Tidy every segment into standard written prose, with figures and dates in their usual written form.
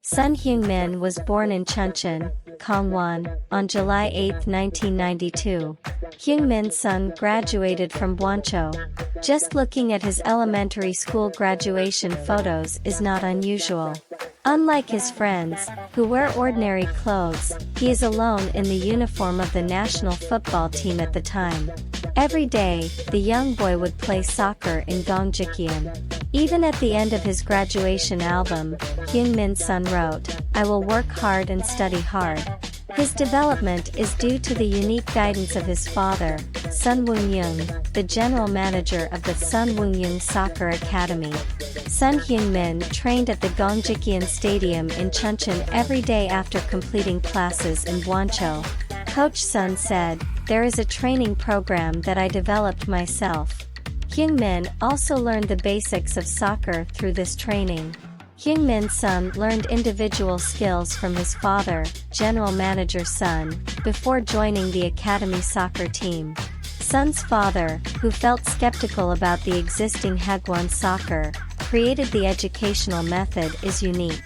Son Heung-Min was born in Chuncheon, Gangwon, on July 8, 1992. Heung-Min's son graduated from Guangzhou. Just looking at his elementary school graduation photos is not unusual. Unlike his friends, who wear ordinary clothes, he is alone in the uniform of the national football team at the time. Every day, the young boy would play soccer in Gyeonggi. Even at the end of his graduation album, Heung-Min's son wrote, "I will work hard and study hard." His development is due to the unique guidance of his father, Son Heung-Min, the general manager of the Son Heung-Min Soccer Academy. Son Heung-Min trained at the Gyeonggi Stadium in Chuncheon every day after completing classes in Guangzhou. Coach Son said, "There is a training program that I developed myself." Heung-Min also learned the basics of soccer through this training. Heung-Min's son learned individual skills from his father, General Manager Son, before joining the academy soccer team. Son's father, who felt skeptical about the existing Hagwon soccer, created the educational method is unique.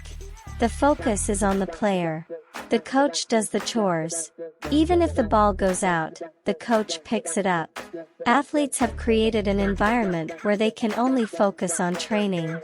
The focus is on the player. The coach does the chores. Even if the ball goes out, the coach picks it up. Athletes have created an environment where they can only focus on training.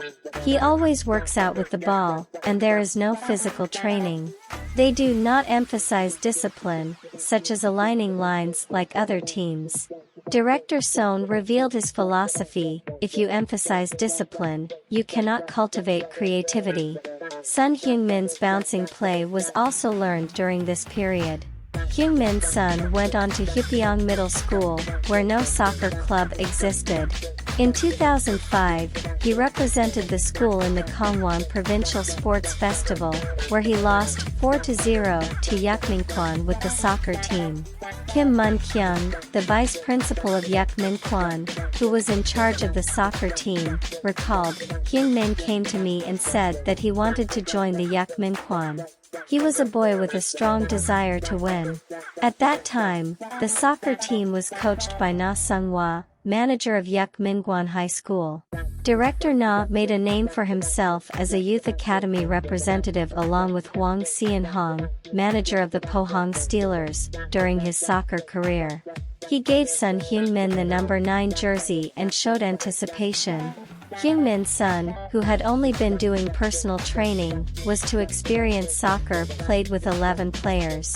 He always works out with the ball, and there is no physical training. They do not emphasize discipline, such as aligning lines like other teams. Director Son revealed his philosophy: if you emphasize discipline, you cannot cultivate creativity. Son Heung-Min's bouncing play was also learned during this period. Heung-Min's son went on to Hyupyeong Middle School, where no soccer club existed. In 2005, he represented the school in the Gangwon Provincial Sports Festival, where he lost 4-0 to Yukminkwon with the soccer team. Kim Mun-kyung, the vice principal of Yukminkwon, who was in charge of the soccer team, recalled, "Heung-Min came to me and said that he wanted to join the Yukminkwon. He was a boy with a strong desire to win." At that time, the soccer team was coached by Na Sung-hwa, manager of Yukmingwon High School. Director Na made a name for himself as a youth academy representative along with Hwang Seon-hong, manager of the Pohang Steelers, during his soccer career. He gave Son Heung-Min the number 9 jersey and showed anticipation. Heung-Min's son, who had only been doing personal training, was to experience soccer played with 11 players.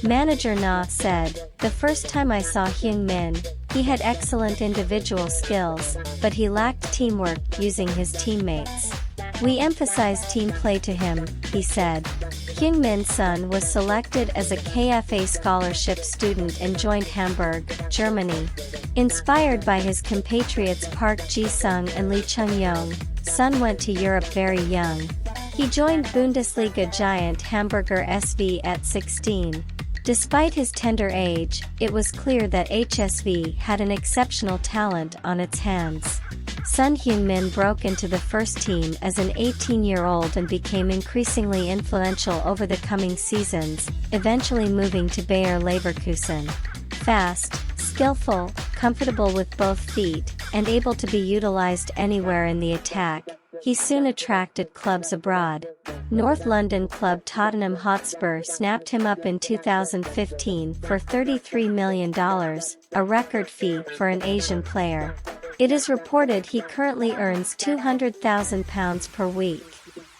Manager Na said, "The first time I saw Heung-Min, he had excellent individual skills, but he lacked teamwork using his teammates. We emphasized team play to him," he said. Heung-Min's son was selected as a KFA scholarship student and joined Hamburg, Germany. Inspired by his compatriots Park Ji-sung and Lee Chung-yong, Son went to Europe very young. He joined Bundesliga giant Hamburger SV at 16. Despite his tender age, it was clear that HSV had an exceptional talent on its hands. Son Heung-Min broke into the first team as an 18-year-old and became increasingly influential over the coming seasons, eventually moving to Bayer Leverkusen. Fast, skillful, comfortable with both feet, and able to be utilized anywhere in the attack, he soon attracted clubs abroad. North London club Tottenham Hotspur snapped him up in 2015 for $33 million, a record fee for an Asian player. It is reported he currently earns £200,000 per week.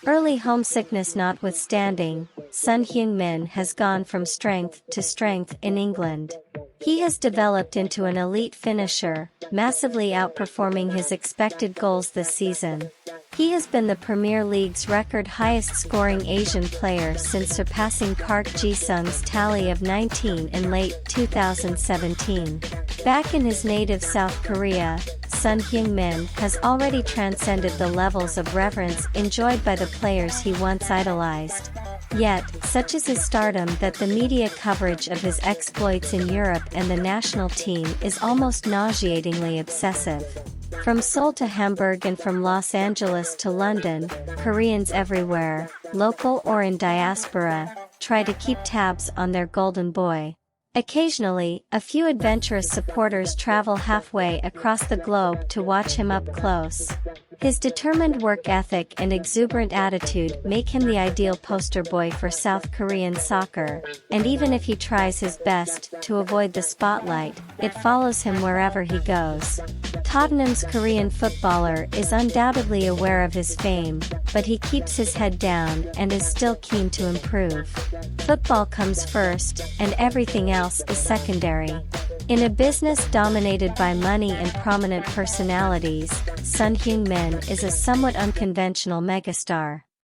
Early homesickness notwithstanding, Son Heung-Min has gone from strength to strength in England. He has developed into an elite finisher, massively outperforming his expected goals this season. He has been the Premier League's record highest-scoring Asian player since surpassing Park Ji-sung's tally of 19 in late 2017. Back in his native South Korea, Son Heung-Min has already transcended the levels of reverence enjoyed by the players he once idolized. Yet, such is his stardom that the media coverage of his exploits in Europe and the national team is almost nauseatingly obsessive. From Seoul to Hamburg and from Los Angeles to London, Koreans everywhere, local or in diaspora, try to keep tabs on their golden boy. Occasionally, a few adventurous supporters travel halfway across the globe to watch him up close. His determined work ethic and exuberant attitude make him the ideal poster boy for South Korean soccer, and even if he tries his best to avoid the spotlight, it follows him wherever he goes. Tottenham's Korean footballer is undoubtedly aware of his fame, but he keeps his head down and is still keen to improve. Football comes first, and everything else is secondary. In a business dominated by money and prominent personalities, Son Heung-Min is a somewhat unconventional megastar.